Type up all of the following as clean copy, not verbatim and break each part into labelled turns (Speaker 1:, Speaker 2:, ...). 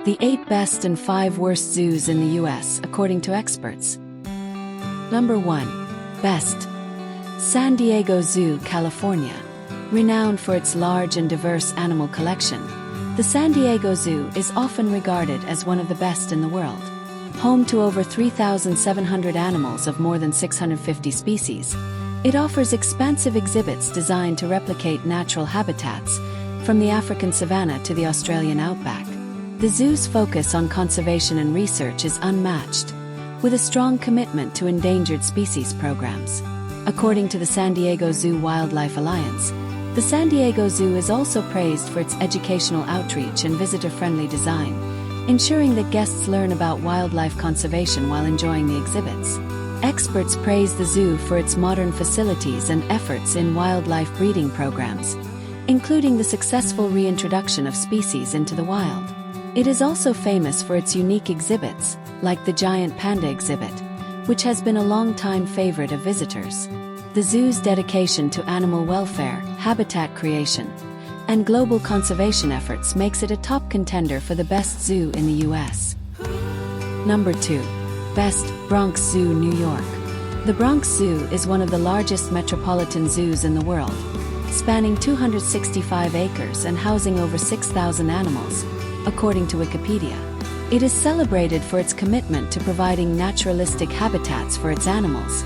Speaker 1: The 8 best and 5 worst zoos in the US according to experts. Number 1. Best. San Diego Zoo, California. Renowned for its large and diverse animal collection, the San Diego Zoo is often regarded as one of the best in the world. Home to over 3,700 animals of more than 650 species, it offers expansive exhibits designed to replicate natural habitats, from the African savanna to the Australian outback. The zoo's focus on conservation and research is unmatched, with a strong commitment to endangered species programs. According to the San Diego Zoo Wildlife Alliance, the San Diego Zoo is also praised for its educational outreach and visitor-friendly design, ensuring that guests learn about wildlife conservation while enjoying the exhibits. Experts praise the zoo for its modern facilities and efforts in wildlife breeding programs, including the successful reintroduction of species into the wild. It is also famous for its unique exhibits, like the giant panda exhibit, which has been a long-time favorite of visitors. The zoo's dedication to animal welfare, habitat creation, and global conservation efforts makes it a top contender for the best zoo in the US. Number 2. Best. Bronx Zoo, New York. The Bronx Zoo is one of the largest metropolitan zoos in the world, spanning 265 acres and housing over 6,000 animals, according to Wikipedia. It is celebrated for its commitment to providing naturalistic habitats for its animals,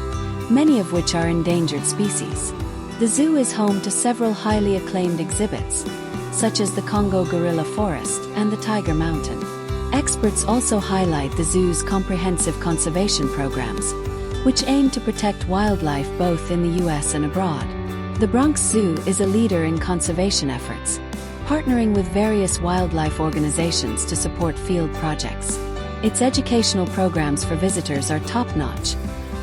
Speaker 1: many of which are endangered species. The zoo is home to several highly acclaimed exhibits, such as the Congo Gorilla Forest and the Tiger Mountain. Experts also highlight the zoo's comprehensive conservation programs, which aim to protect wildlife both in the US and abroad. The Bronx Zoo is a leader in conservation efforts, partnering with various wildlife organizations to support field projects. Its educational programs for visitors are top-notch,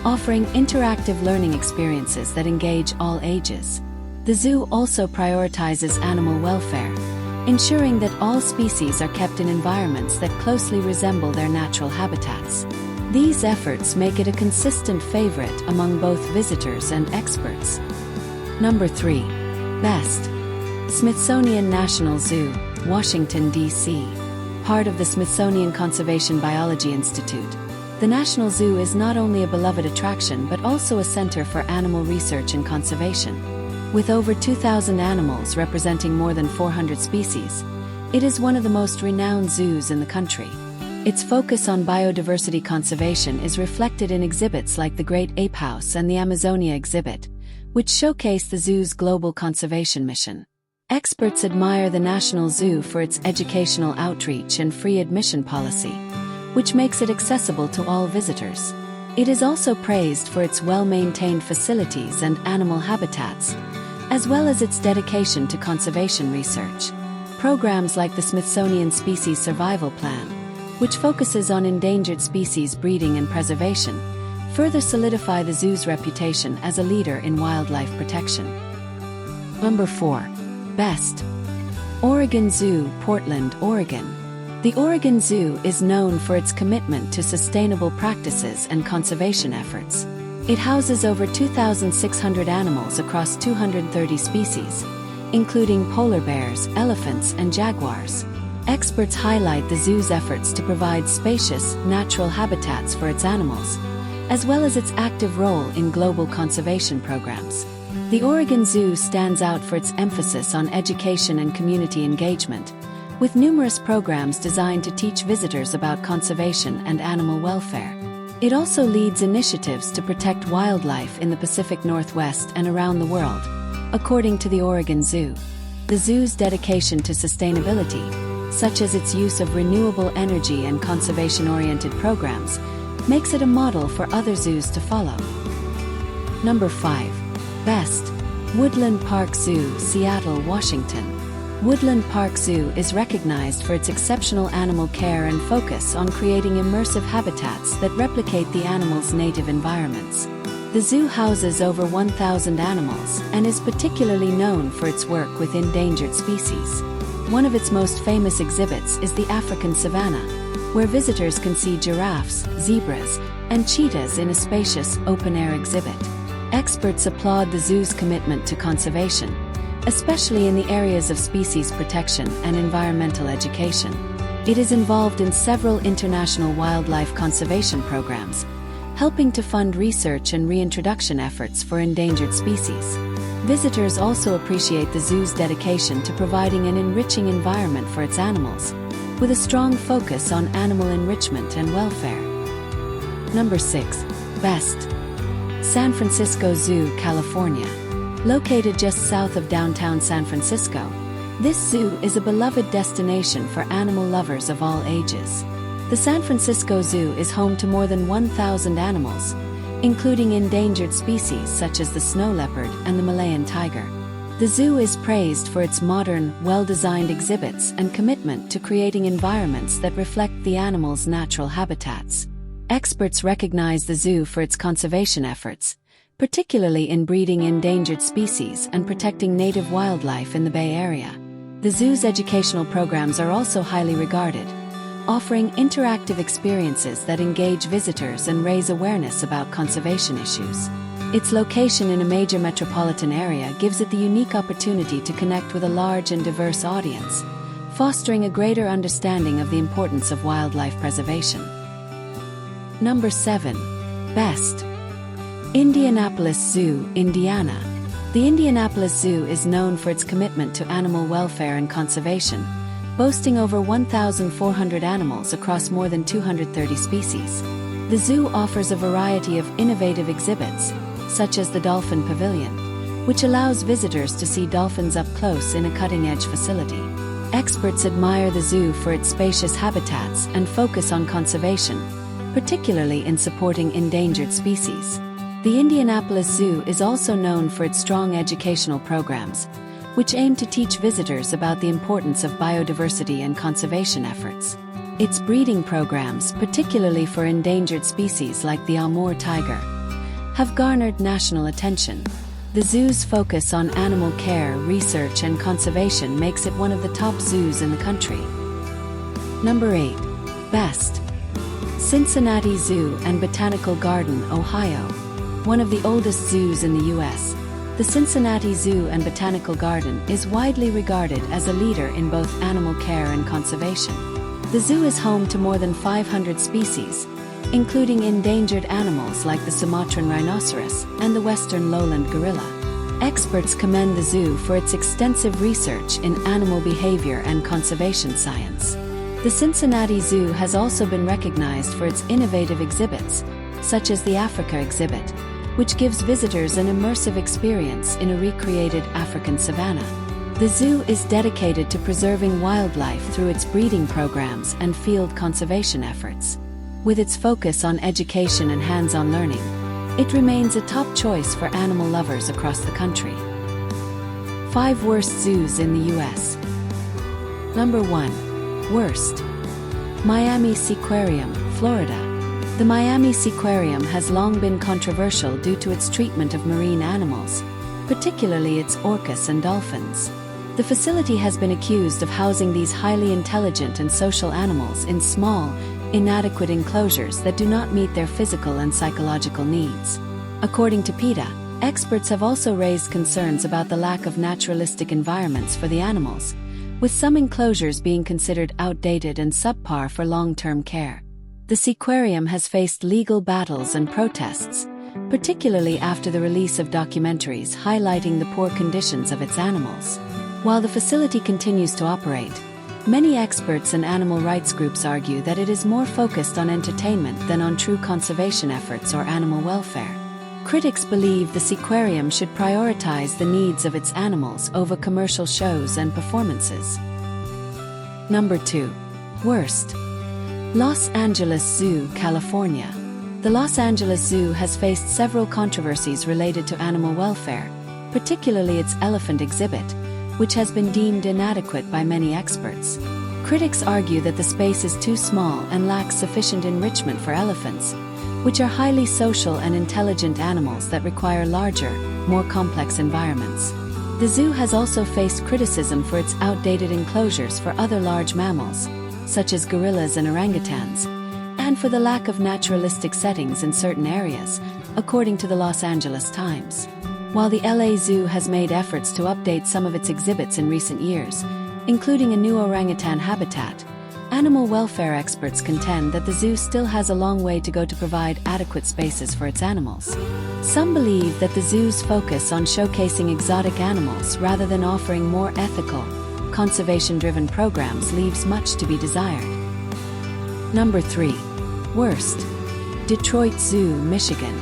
Speaker 1: offering interactive learning experiences that engage all ages. The zoo also prioritizes animal welfare, ensuring that all species are kept in environments that closely resemble their natural habitats. These efforts make it a consistent favorite among both visitors and experts. Number 3. Best. Smithsonian National Zoo, Washington, D.C. Part of the Smithsonian Conservation Biology Institute, the National Zoo is not only a beloved attraction but also a center for animal research and conservation. With over 2,000 animals representing more than 400 species, it is one of the most renowned zoos in the country. Its focus on biodiversity conservation is reflected in exhibits like the Great Ape House and the Amazonia exhibit, which showcase the zoo's global conservation mission. Experts admire the National Zoo for its educational outreach and free admission policy, which makes it accessible to all visitors. It is also praised for its well-maintained facilities and animal habitats, as well as its dedication to conservation research. Programs like the Smithsonian Species Survival Plan, which focuses on endangered species breeding and preservation, further solidify the zoo's reputation as a leader in wildlife protection. Number 4. Best. Oregon Zoo, Portland, Oregon. The Oregon Zoo is known for its commitment to sustainable practices and conservation efforts. It houses over 2,600 animals across 230 species, including polar bears, elephants, and jaguars. Experts highlight the zoo's efforts to provide spacious, natural habitats for its animals, as well as its active role in global conservation programs. The Oregon Zoo stands out for its emphasis on education and community engagement, with numerous programs designed to teach visitors about conservation and animal welfare. It also leads initiatives to protect wildlife in the Pacific Northwest and around the world, according to the Oregon Zoo. The zoo's dedication to sustainability, such as its use of renewable energy and conservation-oriented programs, makes it a model for other zoos to follow. Number 5. Best. Woodland Park Zoo, Seattle, Washington. Woodland Park Zoo is recognized for its exceptional animal care and focus on creating immersive habitats that replicate the animals' native environments. The zoo houses over 1,000 animals and is particularly known for its work with endangered species. One of its most famous exhibits is the African savanna, where visitors can see giraffes, zebras, and cheetahs in a spacious, open-air exhibit. Experts applaud the zoo's commitment to conservation, especially in the areas of species protection and environmental education. It is involved in several international wildlife conservation programs, helping to fund research and reintroduction efforts for endangered species. Visitors also appreciate the zoo's dedication to providing an enriching environment for its animals, with a strong focus on animal enrichment and welfare. Number 6. Best. San Francisco Zoo, California. Located just south of downtown San Francisco, this zoo is a beloved destination for animal lovers of all ages. The San Francisco Zoo is home to more than 1,000 animals, including endangered species such as the snow leopard and the Malayan tiger. The zoo is praised for its modern, well-designed exhibits and commitment to creating environments that reflect the animals' natural habitats. Experts recognize the zoo for its conservation efforts, particularly in breeding endangered species and protecting native wildlife in the Bay Area. The zoo's educational programs are also highly regarded, offering interactive experiences that engage visitors and raise awareness about conservation issues. Its location in a major metropolitan area gives it the unique opportunity to connect with a large and diverse audience, fostering a greater understanding of the importance of wildlife preservation. Number 7. Best. Indianapolis Zoo, Indiana. The Indianapolis Zoo is known for its commitment to animal welfare and conservation, boasting over 1,400 animals across more than 230 species. The zoo offers a variety of innovative exhibits, such as the Dolphin Pavilion, which allows visitors to see dolphins up close in a cutting-edge facility. Experts admire the zoo for its spacious habitats and focus on conservation, particularly in supporting endangered species. The Indianapolis Zoo is also known for its strong educational programs, which aim to teach visitors about the importance of biodiversity and conservation efforts. Its breeding programs, particularly for endangered species like the Amur tiger, have garnered national attention. The zoo's focus on animal care, research, and conservation makes it one of the top zoos in the country. Number 8. Best. Cincinnati Zoo and Botanical Garden, Ohio. One of the oldest zoos in the U.S., the Cincinnati Zoo and Botanical Garden is widely regarded as a leader in both animal care and conservation. The zoo is home to more than 500 species, including endangered animals like the Sumatran rhinoceros and the western lowland gorilla. Experts commend the zoo for its extensive research in animal behavior and conservation science. The Cincinnati Zoo has also been recognized for its innovative exhibits, such as the Africa exhibit, which gives visitors an immersive experience in a recreated African savanna. The zoo is dedicated to preserving wildlife through its breeding programs and field conservation efforts. With its focus on education and hands-on learning, it remains a top choice for animal lovers across the country. 5 worst zoos in the U.S. Number 1. Worst. Miami Seaquarium, Florida. The Miami Seaquarium has long been controversial due to its treatment of marine animals, particularly its orcas and dolphins. The facility has been accused of housing these highly intelligent and social animals in small, inadequate enclosures that do not meet their physical and psychological needs. According to PETA, experts have also raised concerns about the lack of naturalistic environments for the animals, with some enclosures being considered outdated and subpar for long-term care. The Seaquarium has faced legal battles and protests, particularly after the release of documentaries highlighting the poor conditions of its animals. While the facility continues to operate, many experts and animal rights groups argue that it is more focused on entertainment than on true conservation efforts or animal welfare. Critics believe the Seaquarium should prioritize the needs of its animals over commercial shows and performances. Number 2. Worst. Los Angeles Zoo, California. The Los Angeles Zoo has faced several controversies related to animal welfare, particularly its elephant exhibit, which has been deemed inadequate by many experts. Critics argue that the space is too small and lacks sufficient enrichment for elephants, which are highly social and intelligent animals that require larger, more complex environments. The zoo has also faced criticism for its outdated enclosures for other large mammals, such as gorillas and orangutans, and for the lack of naturalistic settings in certain areas, according to the Los Angeles Times. While the LA Zoo has made efforts to update some of its exhibits in recent years, including a new orangutan habitat, Animal welfare experts contend that the zoo still has a long way to go to provide adequate spaces for its animals. Some believe that the zoo's focus on showcasing exotic animals rather than offering more ethical, conservation-driven programs leaves much to be desired. Number 3. Worst. Detroit Zoo, Michigan.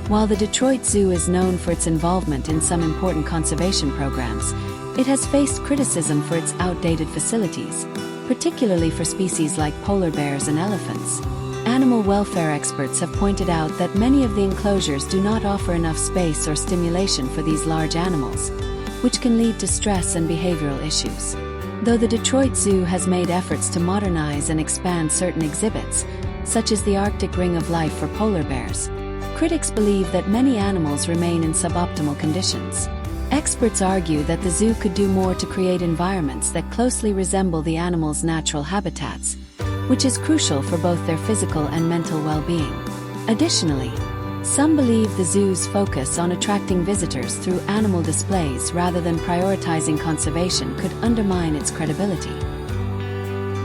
Speaker 1: While the Detroit Zoo is known for its involvement in some important conservation programs, it has faced criticism for its outdated facilities, particularly for species like polar bears and elephants. Animal welfare experts have pointed out that many of the enclosures do not offer enough space or stimulation for these large animals, which can lead to stress and behavioral issues. Though the Detroit Zoo has made efforts to modernize and expand certain exhibits, such as the Arctic Ring of Life for polar bears, critics believe that many animals remain in suboptimal conditions. Experts argue that the zoo could do more to create environments that closely resemble the animals' natural habitats, which is crucial for both their physical and mental well-being. Additionally, some believe the zoo's focus on attracting visitors through animal displays rather than prioritizing conservation could undermine its credibility.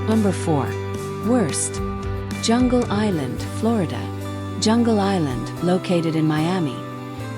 Speaker 1: Number 4. Worst. Jungle Island, Florida. Jungle Island, located in Miami,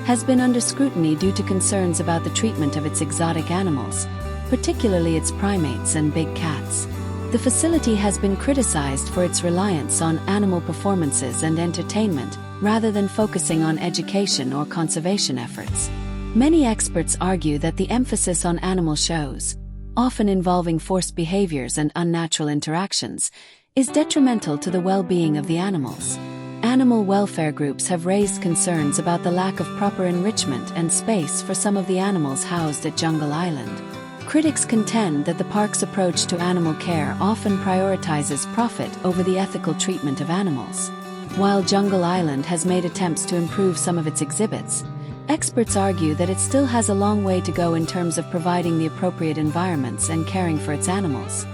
Speaker 1: has been under scrutiny due to concerns about the treatment of its exotic animals, particularly its primates and big cats. The facility has been criticized for its reliance on animal performances and entertainment rather than focusing on education or conservation efforts. Many experts argue that the emphasis on animal shows, often involving forced behaviors and unnatural interactions, is detrimental to the well-being of the animals. Animal welfare groups have raised concerns about the lack of proper enrichment and space for some of the animals housed at Jungle Island. Critics contend that the park's approach to animal care often prioritizes profit over the ethical treatment of animals. While Jungle Island has made attempts to improve some of its exhibits, experts argue that it still has a long way to go in terms of providing the appropriate environments and caring for its animals.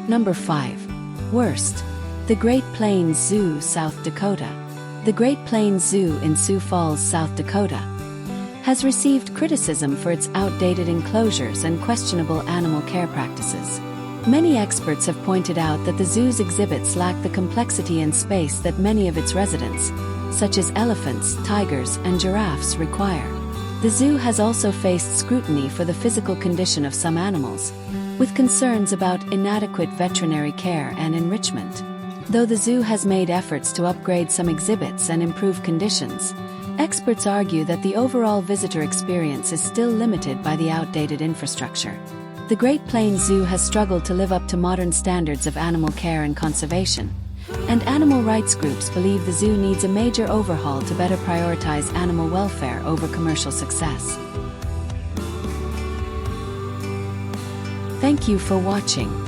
Speaker 1: Number 5. Worst. The Great Plains Zoo, South Dakota. The Great Plains Zoo in Sioux Falls, South Dakota, has received criticism for its outdated enclosures and questionable animal care practices. Many experts have pointed out that the zoo's exhibits lack the complexity and space that many of its residents, such as elephants, tigers, and giraffes, require. The zoo has also faced scrutiny for the physical condition of some animals, with concerns about inadequate veterinary care and enrichment. Though the zoo has made efforts to upgrade some exhibits and improve conditions, experts argue that the overall visitor experience is still limited by the outdated infrastructure. The Great Plains Zoo has struggled to live up to modern standards of animal care and conservation, and animal rights groups believe the zoo needs a major overhaul to better prioritize animal welfare over commercial success. Thank you for watching.